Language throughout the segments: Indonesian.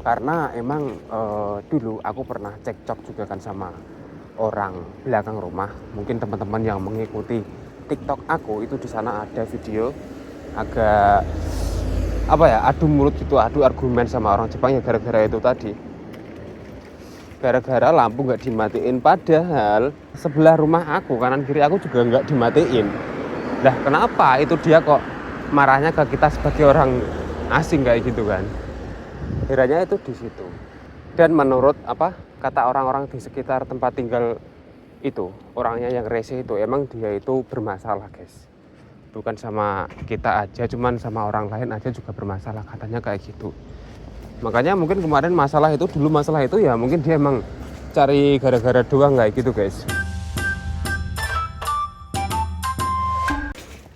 Karena emang dulu aku pernah cekcok juga kan sama orang belakang rumah. Mungkin teman-teman yang mengikuti TikTok aku itu di sana ada video agak adu mulut gitu, adu argumen sama orang Jepang ya gara-gara itu tadi. Gara-gara lampu nggak dimatiin, padahal sebelah rumah aku kanan kiri aku juga nggak dimatiin. Lah kenapa itu dia kok marahnya ke kita sebagai orang asing kayak gitu kan? Kiranya itu di situ. Dan menurut kata orang-orang di sekitar tempat tinggal itu, orangnya yang rese itu emang dia itu bermasalah, guys. Bukan sama kita aja, cuman sama orang lain aja juga bermasalah, katanya kayak gitu. Makanya mungkin kemarin masalah itu ya mungkin dia emang cari gara-gara doang kayak gitu, guys.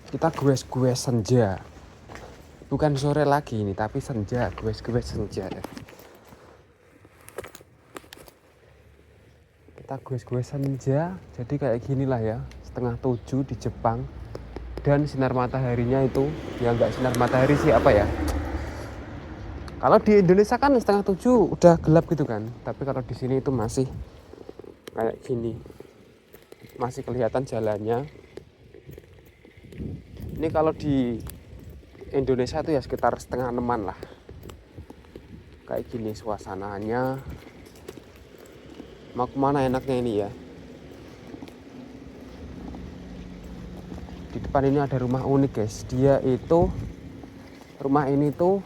Kita gue senja. Bukan sore lagi ini, tapi senja, gue senja. Kita gue senja, jadi kayak gini lah ya, 6:30 di Jepang. Dan sinar mataharinya itu, ya nggak sinar matahari sih kalau di Indonesia kan 6:30 udah gelap gitu kan, tapi kalau di sini itu masih kayak gini, masih kelihatan jalannya. Ini kalau di Indonesia tuh ya sekitar 5:30 lah. Kayak gini suasananya. Mau kemana enaknya ini ya? Di depan ini ada rumah unik, guys. Rumah ini tuh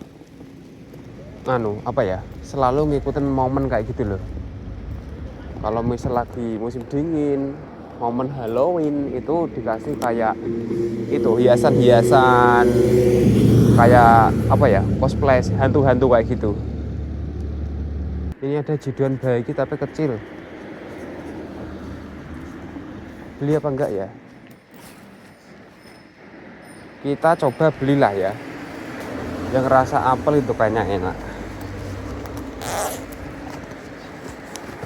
selalu ngikutin momen kayak gitu loh. Kalau misal lagi musim dingin, momen Halloween itu dikasih kayak itu hiasan-hiasan kayak cosplay hantu-hantu kayak gitu. Ini ada jiduan bayi tapi kecil. Beli apa enggak ya? Kita coba belilah ya. Yang rasa apel itu kayaknya enak.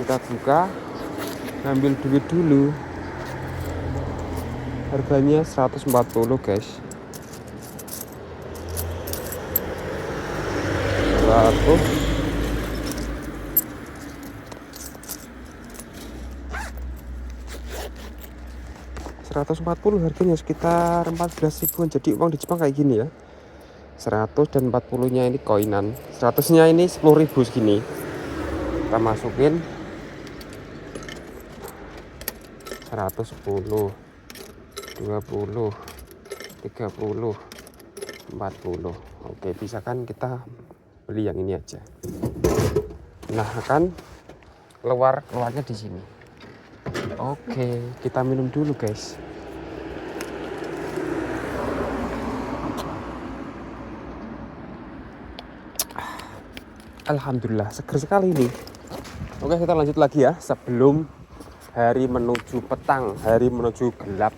Kita buka, ngambil duit dulu. Harganya 140, guys. 140 harganya sekitar 14 ribuan. Jadi uang di Jepang kayak gini ya. 100 dan 40 nya ini koinan. 100 nya ini 10 ribu segini. Kita masukin 110, 20, 30, 40. Oke, bisa kan kita beli yang ini aja. Nah, kan keluarnya di sini. Oke, kita minum dulu, guys. Alhamdulillah, seger sekali ini. Oke, kita lanjut lagi ya. Sebelum hari menuju petang, hari menuju gelap.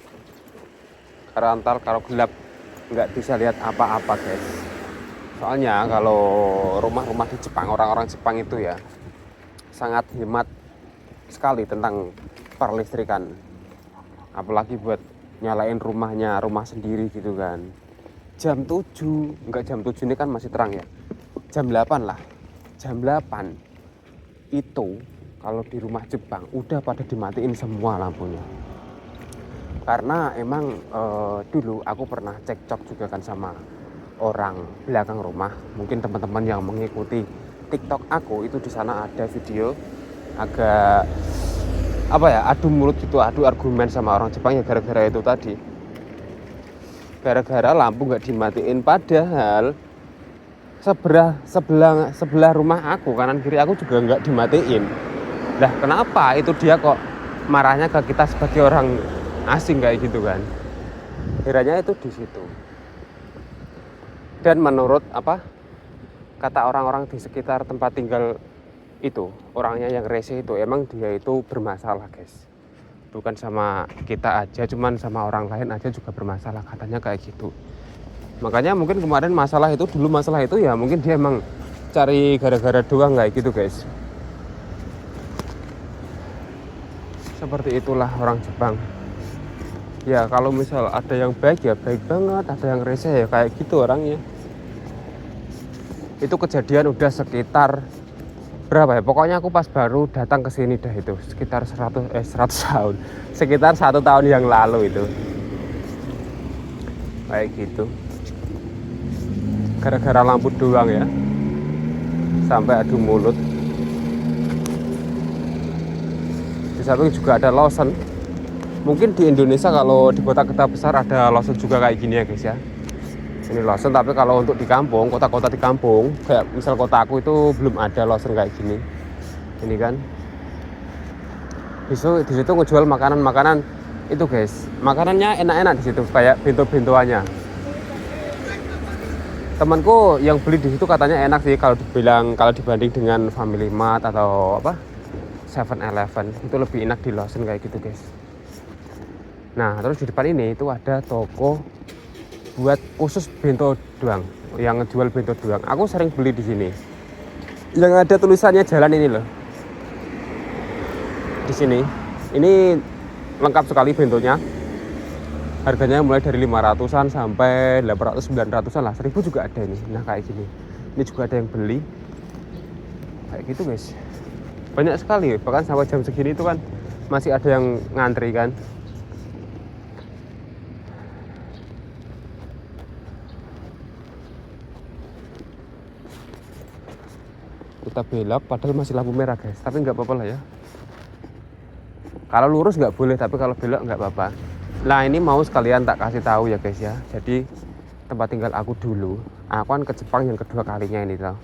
Karena kalau gelap nggak bisa lihat apa-apa, guys. Soalnya kalau rumah-rumah di Jepang, orang-orang Jepang itu ya sangat hemat sekali tentang perlistrikan. Apalagi buat nyalain rumah sendiri gitu kan. Jam 7 ini kan masih terang ya. Jam 8 lah. Jam 8 itu kalau di rumah Jepang udah pada dimatiin semua lampunya. Karena emang dulu aku pernah cekcok juga kan sama orang belakang rumah. Mungkin teman-teman yang mengikuti TikTok aku itu di sana ada video agak adu mulut gitu, adu argumen sama orang Jepang ya gara-gara itu tadi. Gara-gara lampu nggak dimatiin, padahal sebelah rumah aku kanan kiri aku juga nggak dimatiin. Lah kenapa itu dia kok marahnya ke kita sebagai orang asing kayak gitu kan? Kiranya itu di situ. Dan menurut kata orang-orang di sekitar tempat tinggal itu, orangnya yang rese itu emang dia itu bermasalah, guys. Bukan sama kita aja, cuman sama orang lain aja juga bermasalah, katanya kayak gitu. Makanya mungkin kemarin masalah itu ya mungkin dia emang cari gara-gara doang kayak gitu, guys. Seperti itulah orang Jepang. Ya kalau misal ada yang baik ya baik banget, ada yang rese ya kayak gitu orangnya. Itu kejadian udah sekitar berapa ya, pokoknya aku pas baru datang ke sini dah itu sekitar 100 tahun, sekitar 1 tahun yang lalu itu kayak gitu. Gara-gara lampu doang ya sampai adu mulut. Di samping juga ada Lawson. Mungkin di Indonesia kalau di kota-kota besar ada Lawson juga kayak gini ya guys ya. Ini Lawson, tapi kalau untuk di kampung, kota-kota di kampung kayak misal kota aku itu belum ada Lawson kayak gini. Ini kan di situ ngejual makanan itu guys, makanannya enak-enak di situ kayak bento-bentoannya. Temanku yang beli di situ katanya enak sih kalau dibanding dengan Family Mart atau apa 7-Eleven, itu lebih enak di Lawson kayak gitu guys. Nah terus di depan ini itu ada toko buat khusus bento doang, yang ngejual bento doang. Aku sering beli di sini. Yang ada tulisannya jalan ini loh. Di sini. Ini lengkap sekali bentonya. Harganya mulai dari 500-an sampai 800-900-an lah. 1000 juga ada ini. Nah, kayak gini. Ini juga ada yang beli. Kayak gitu, guys. Banyak sekali, bahkan sampai jam segini itu kan masih ada yang ngantri kan. Kita belok padahal masih lampu merah guys, tapi nggak apa-apa lah ya. Kalau lurus nggak boleh, tapi kalau belok nggak apa-apa. Nah ini mau sekalian tak kasih tahu ya guys ya. Jadi tempat tinggal aku dulu, aku kan ke Jepang yang kedua kalinya ini loh.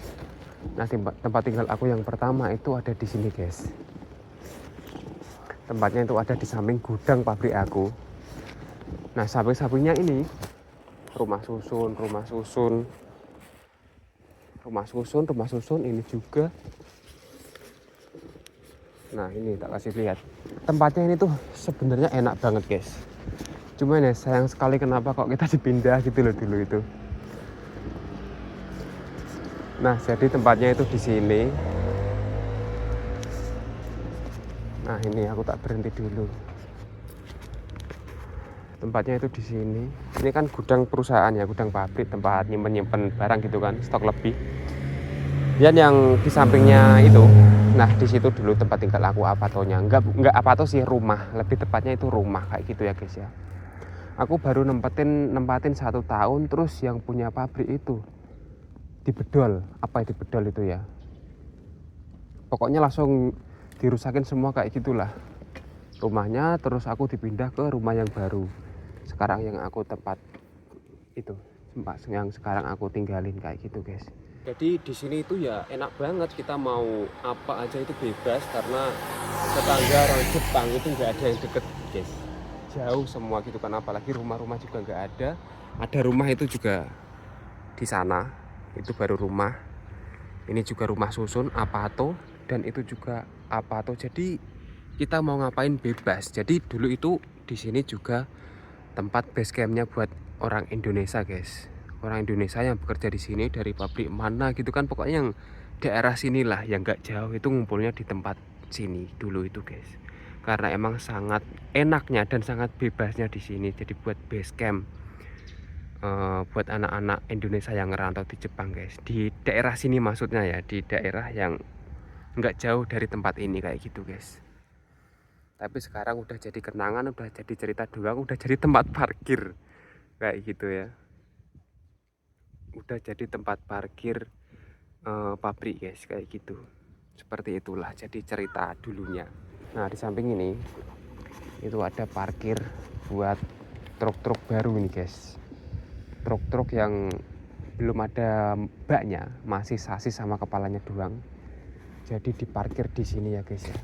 Nah tempat tinggal aku yang pertama itu ada di sini guys. Tempatnya itu ada di samping gudang pabrik aku. Nah samping-sampingnya ini rumah susun ini juga. Nah ini tak kasih lihat. Tempatnya ini tuh sebenarnya enak banget guys. Cuman ya sayang sekali kenapa kok kita dipindah gitu loh dulu itu. Nah jadi tempatnya itu di sini. Nah ini aku tak berhenti dulu. Tempatnya itu di sini. Ini kan gudang perusahaan ya, gudang pabrik, tempat nyimpen barang gitu kan, stok lebih. Dan yang di sampingnya itu, nah di situ dulu tempat tinggal aku apatonya. Enggak apato sih, rumah. Lebih tepatnya itu rumah kayak gitu ya guys ya. Aku baru nempatin 1 tahun, terus yang punya pabrik itu dibedol. Apa itu dibedol itu ya? Pokoknya langsung dirusakin semua kayak gitulah rumahnya. Terus aku dipindah ke rumah yang baru. Sekarang yang aku tempat yang sekarang aku tinggalin kayak gitu guys. Jadi di sini itu ya enak banget, kita mau apa aja itu bebas karena tetangga orang Jepang itu nggak ada yang deket guys, jauh semua gitu kan, apalagi rumah-rumah juga nggak ada. Ada rumah itu juga di sana, itu baru rumah. Ini juga rumah susun apato dan itu juga apato. Jadi kita mau ngapain bebas. Jadi dulu itu di sini juga tempat base campnya buat orang Indonesia guys. Orang Indonesia yang bekerja di sini dari pabrik mana gitu kan, pokoknya yang daerah sinilah yang nggak jauh itu ngumpulnya di tempat sini dulu itu guys. Karena emang sangat enaknya dan sangat bebasnya di sini. Jadi buat base camp buat anak-anak Indonesia yang ngerantau di Jepang guys. Di daerah sini maksudnya ya, di daerah yang nggak jauh dari tempat ini kayak gitu guys. Tapi sekarang udah jadi kenangan, udah jadi cerita doang, udah jadi tempat parkir kayak gitu ya. Udah jadi tempat parkir pabrik guys kayak gitu. Seperti itulah jadi cerita dulunya. Nah di samping ini itu ada parkir buat truk-truk baru ini guys. Truk-truk yang belum ada baknya, masih sasis sama kepalanya doang. Jadi diparkir di sini ya guys ya.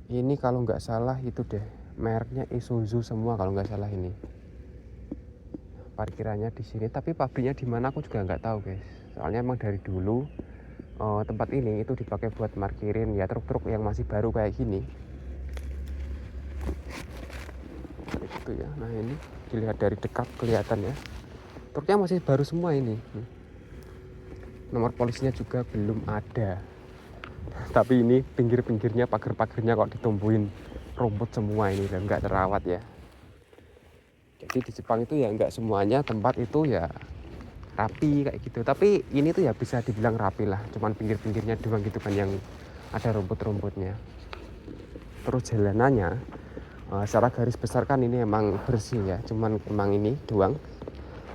Ini kalau nggak salah itu deh mereknya Isuzu semua kalau nggak salah ini. Parkirannya di sini, tapi pabriknya di mana aku juga nggak tahu guys. Soalnya emang dari dulu tempat ini itu dipakai buat parkirin ya truk-truk yang masih baru kayak gini. Itu ya. Nah ini dilihat dari dekat kelihatan ya. Truknya masih baru semua ini. Nomor polisinya juga belum ada. Tapi ini pinggir-pinggirnya, pagar-pagarnya kok ditumbuhin rumput semua ini dan nggak terawat ya. Jadi di Jepang itu ya nggak semuanya tempat itu ya rapi kayak gitu. Tapi ini tuh ya bisa dibilang rapi lah, cuman pinggir-pinggirnya doang gitu kan yang ada rumput-rumputnya. Terus jalanannya secara garis besar kan ini emang bersih ya, cuman emang ini doang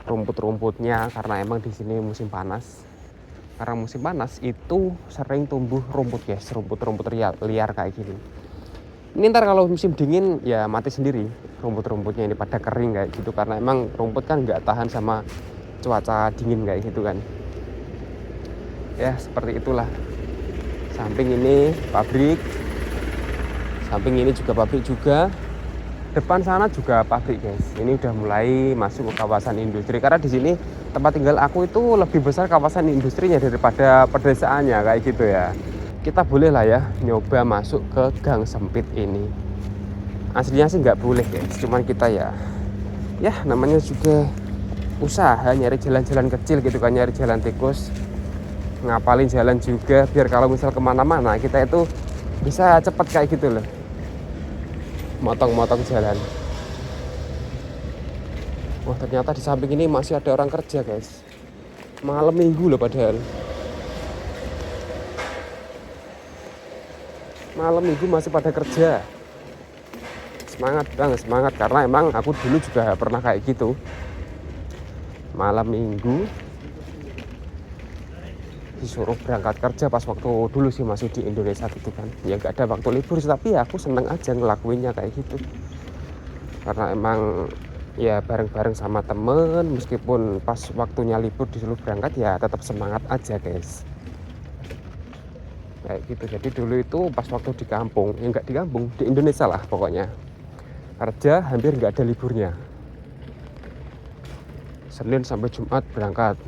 rumput-rumputnya karena emang di sini musim panas. Karena musim panas itu sering tumbuh rumput guys, rumput-rumput liar kayak gini. Ini ntar kalau musim dingin ya mati sendiri rumput-rumputnya ini pada kering kayak gitu, karena emang rumput kan nggak tahan sama cuaca dingin kayak gitu kan. Ya seperti itulah. Samping ini pabrik, samping ini juga pabrik juga. Depan sana juga pabrik guys. Ini udah mulai masuk ke kawasan industri, karena di sini tempat tinggal aku itu lebih besar kawasan industrinya daripada pedesaannya kayak gitu ya. Kita boleh lah ya nyoba masuk ke gang sempit ini. Aslinya sih nggak boleh guys, cuman kita ya namanya juga usaha nyari jalan-jalan kecil gitu kan, nyari jalan tikus, ngapalin jalan juga biar kalau misal kemana-mana kita itu bisa cepet kayak gitu loh, motong-motong jalan. Wah ternyata di samping ini masih ada orang kerja guys, malam minggu loh padahal. Malam minggu masih pada kerja. Semangat bang, semangat, karena emang aku dulu juga pernah kayak gitu. Malam minggu disuruh berangkat kerja pas waktu dulu sih masih di Indonesia gitu kan. Ya gak ada waktu libur, tapi ya aku seneng aja ngelakuinnya kayak gitu. Karena emang ya bareng-bareng sama temen, meskipun pas waktunya libur disuruh berangkat ya tetap semangat aja guys. Kayak gitu. Jadi dulu itu pas waktu di kampung, ya nggak di kampung, di Indonesia lah pokoknya, kerja hampir nggak ada liburnya. Senin sampai Jumat berangkat,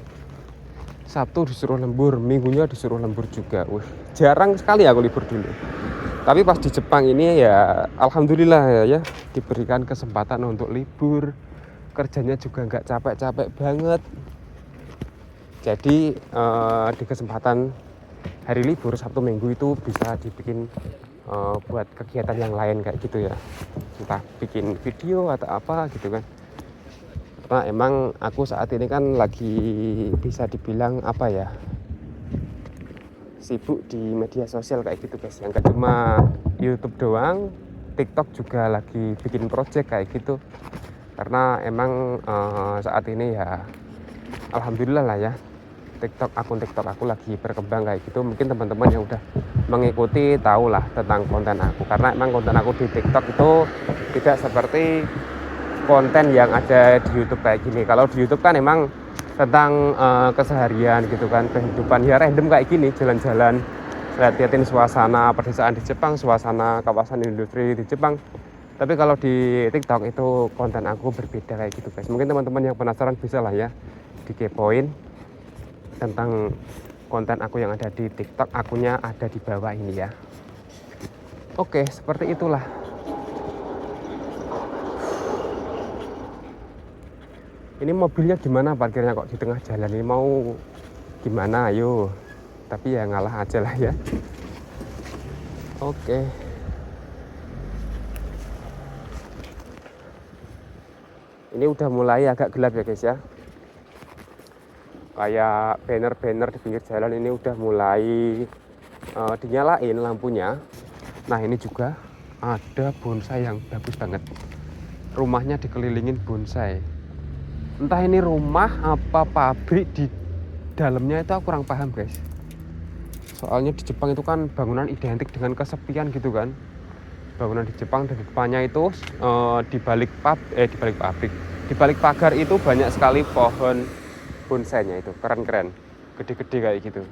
Sabtu disuruh lembur, minggunya disuruh lembur juga. Jarang sekali aku libur dulu. Tapi pas di Jepang ini ya alhamdulillah ya diberikan kesempatan untuk libur, kerjanya juga nggak capek-capek banget. Jadi di kesempatan hari libur Sabtu Minggu itu bisa dibikin buat kegiatan yang lain kayak gitu ya, entah bikin video atau apa gitu kan. Karena emang aku saat ini kan lagi bisa dibilang apa ya, sibuk di media sosial kayak gitu guys, yang gak cuma YouTube doang, TikTok juga lagi bikin project kayak gitu. Karena emang saat ini ya alhamdulillah lah ya, akun TikTok aku lagi berkembang kayak gitu. Mungkin teman-teman yang udah mengikuti tahu lah tentang konten aku, karena emang konten aku di TikTok itu tidak seperti konten yang ada di YouTube kayak gini. Kalau di YouTube kan emang tentang keseharian gitu kan, kehidupan ya random kayak gini, jalan-jalan, lihat-liatin suasana pedesaan di Jepang, suasana kawasan industri di Jepang. Tapi kalau di TikTok itu konten aku berbeda kayak gitu guys. Mungkin teman-teman yang penasaran bisa lah ya dikepoin tentang konten aku yang ada di TikTok. Akunnya ada di bawah ini ya. Oke, seperti itulah. Ini mobilnya gimana parkirnya kok di tengah jalan ini, mau gimana ayo. Tapi ya ngalah aja lah ya. Oke. Ini udah mulai agak gelap ya guys ya. Kayak banner-banner di pinggir jalan ini udah mulai dinyalain lampunya. Nah ini juga ada bonsai yang bagus banget. Rumahnya dikelilingin bonsai. Entah ini rumah apa pabrik di dalamnya itu aku kurang paham guys. Soalnya di Jepang itu kan bangunan identik dengan kesepian gitu kan. Bangunan di Jepang di depannya itu di balik pabrik, di balik pagar itu banyak sekali pohon bonsainya, itu keren-keren, gede-gede kayak gitu.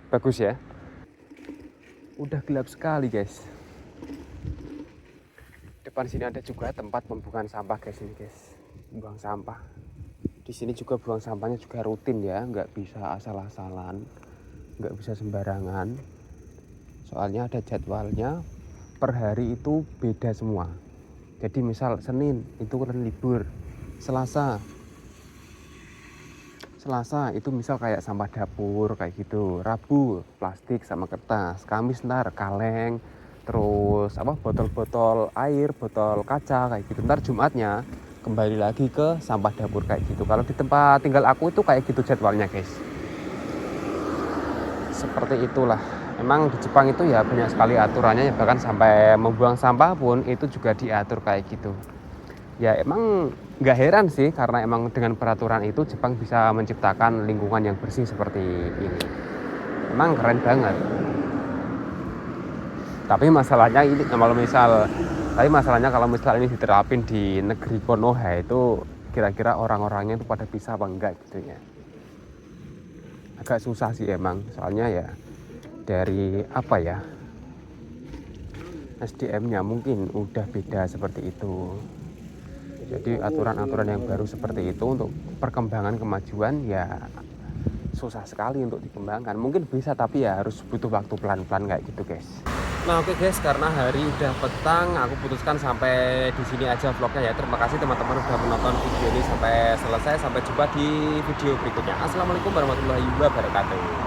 Bagus ya. Udah gelap sekali guys. Depan sini ada juga tempat pembuangan sampah guys, ini guys. Buang sampah. Di sini juga buang sampahnya juga rutin ya, nggak bisa asal-asalan, nggak bisa sembarangan. Soalnya ada jadwalnya. Per hari itu beda semua. Jadi misal Senin itu kan libur, Selasa itu misal kayak sampah dapur kayak gitu, Rabu plastik sama kertas, Kamis ntar kaleng, terus botol-botol air, botol kaca kayak gitu. Ntar Jumatnya kembali lagi ke sampah dapur kayak gitu. Kalau di tempat tinggal aku itu kayak gitu jadwalnya guys. Seperti itulah. Emang di Jepang itu ya banyak sekali aturannya, ya bahkan sampai membuang sampah pun itu juga diatur kayak gitu. Ya emang nggak heran sih, karena emang dengan peraturan itu Jepang bisa menciptakan lingkungan yang bersih seperti ini. Emang keren banget. Tapi masalahnya ini kalau misal ini diterapin di negeri Konoha itu kira-kira orang-orangnya itu pada bisa apa enggak gitu ya. Agak susah sih emang, soalnya ya dari apa ya, SDM-nya mungkin udah beda seperti itu. Jadi aturan-aturan yang baru seperti itu untuk perkembangan kemajuan ya susah sekali untuk dikembangkan. Mungkin bisa tapi ya harus butuh waktu pelan-pelan kayak gitu guys. Nah oke guys, karena hari udah petang, aku putuskan sampai di sini aja vlognya ya. Terima kasih teman-teman udah menonton video ini sampai selesai. Sampai jumpa di video berikutnya. Assalamualaikum warahmatullahi wabarakatuh.